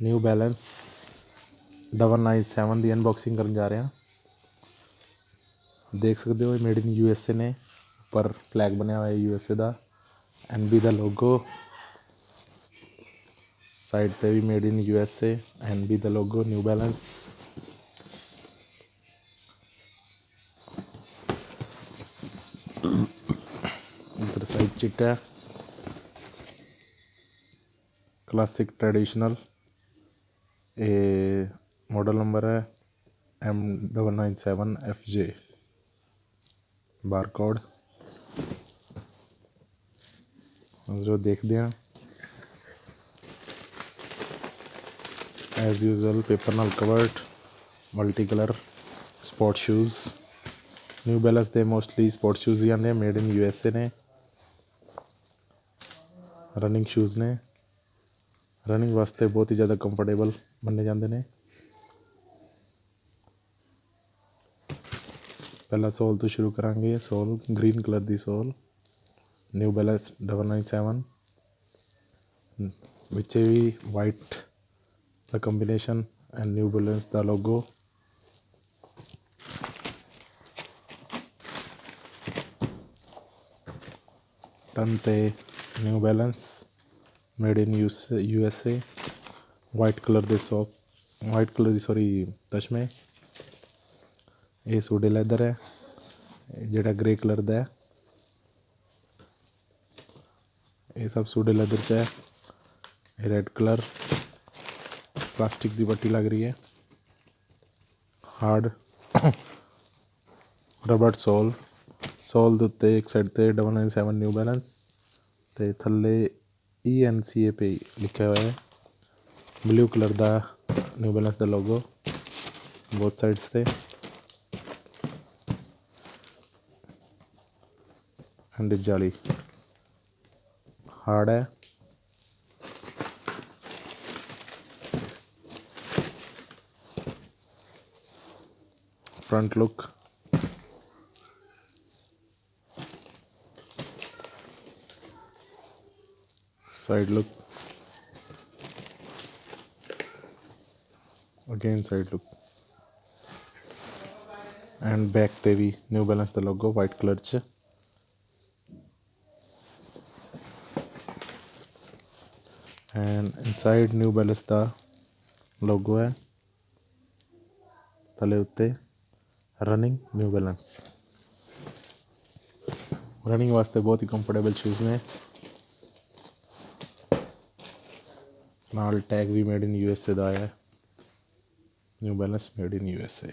New Balance 997 ਦੀ unboxing ਕਰਨ ਜਾ ਰਹੇ ਹਾਂ। ਦੇਖ ਸਕਦੇ ਹੋ ਇਹ made in U S A ਨੇ। ਉੱਪਰ ਫਲੈਗ ਬਣਿਆ ਹੋਇਆ ਯੂ ਐਸ ਏ ਦਾ, NB ਦਾ ਲੋਗੋ। ਸਾਈਡ 'ਤੇ ਵੀ made in U S A, NB ਦਾ ਲੋਗੋ, ਨਿਊ ਬੈਲੈਂਸ। ਇੱਧਰ ਸਾਈਡ ਚਿੱਟਾ ਕਲਾਸਿਕ ਟ੍ਰੈਡੀਸ਼ਨਲ। ਇਹ ਮਾਡਲ ਨੰਬਰ ਹੈ M997FJ। ਬਾਰਕੋਡ ਜੋ ਦੇਖਦੇ ਹਾਂ ਐਜ਼ ਯੂਜ਼ਅਲ ਪੇਪਰ ਨਾਲ covered, multi colour sport shoes. New Balance ਦੇ ਮੋਸਟਲੀ ਸਪੋਰਟ ਸ਼ੂਜ਼ ਹੀ ਆਉਂਦੇ, made in U S A ਨੇ। ਰਨਿੰਗ ਸ਼ੂਜ਼ ਨੇ, ਰਨਿੰਗ ਵਾਸਤੇ ਬਹੁਤ ਹੀ ਜ਼ਿਆਦਾ ਕੰਫਰਟੇਬਲ ਮੰਨੇ ਜਾਂਦੇ ਨੇ। ਪਹਿਲਾਂ ਸੋਲ ਤੋਂ ਸ਼ੁਰੂ ਕਰਾਂਗੇ। ਸੋਲ ਗ੍ਰੀਨ ਕਲਰ ਦੀ ਸੋਲ, ਨਿਊ ਬੈਲੈਂਸ 997 ਵਿੱਚ ਵੀ ਵਾਈਟ ਦਾ ਕੰਬੀਨੇਸ਼ਨ ਐਂਡ ਨਿਊ ਬੈਲੈਂਸ ਦਾ ਲੋਗੋ। ਟਨ 'ਤੇ New Balance made in U S A. White colour ਦੀ ਤਸ਼ਮੇ। ਇਹ ਸੂਡੇ ਲੈਦਰ ਹੈ, ਜਿਹੜਾ ਗ੍ਰੇ ਕਲਰ ਦਾ ਹੈ। ਇਹ ਸਭ ਸੂਡੇ ਲੈਦਰ 'ਚ ਹੈ। ਇਹ ਰੈਡ ਕਲਰ ਪਲਾਸਟਿਕ ਦੀ ਪੱਟੀ ਲੱਗ ਰਹੀ ਹੈ। ਹਾਰਡ ਰਬੜ ਸੋਲ ਦੇ ਉੱਤੇ ਇੱਕ ਸਾਈਡ 'ਤੇ 997 ਨਿਊ ਬੈਲੈਂਸ ਅਤੇ ਥੱਲੇ ENCAP ਲਿਖਿਆ ਹੋਇਆ ਹੈ। ਬਲੂ ਕਲਰ ਦਾ ਨਿਊ ਬੈਲੈਂਸ ਦਾ ਲੋਗੋ ਬੋਥ ਸਾਈਡਸ 'ਤੇ। ਐਂਡ ਜਾਲੀ ਹਾਰਡ ਹੈ। Front look side look again side look and back 'ਤੇ ਵੀ ਨਿਊ ਬੈਲੈਂਸ ਦਾ ਲੋਗੋ ਵਾਈਟ ਕਲਰ 'ਚ। ਐਂਡ ਇਨਸਾਈਡ ਨਿਊ ਬੈਲੈਂਸ ਦਾ ਲੋਗੋ ਹੈ। ਥੱਲੇ ਉੱਤੇ ਰਨਿੰਗ ਨਿਊ ਬੈਲੈਂਸ। ਰਨਿੰਗ ਵਾਸਤੇ ਬਹੁਤ ਹੀ ਕੰਫਰਟੇਬਲ ਸ਼ੂਜ਼ ਨੇ। ਨਾਲ ਟੈਗ ਵੀ made in U S A ਦਾ ਆਇਆ, New Balance made in U S A.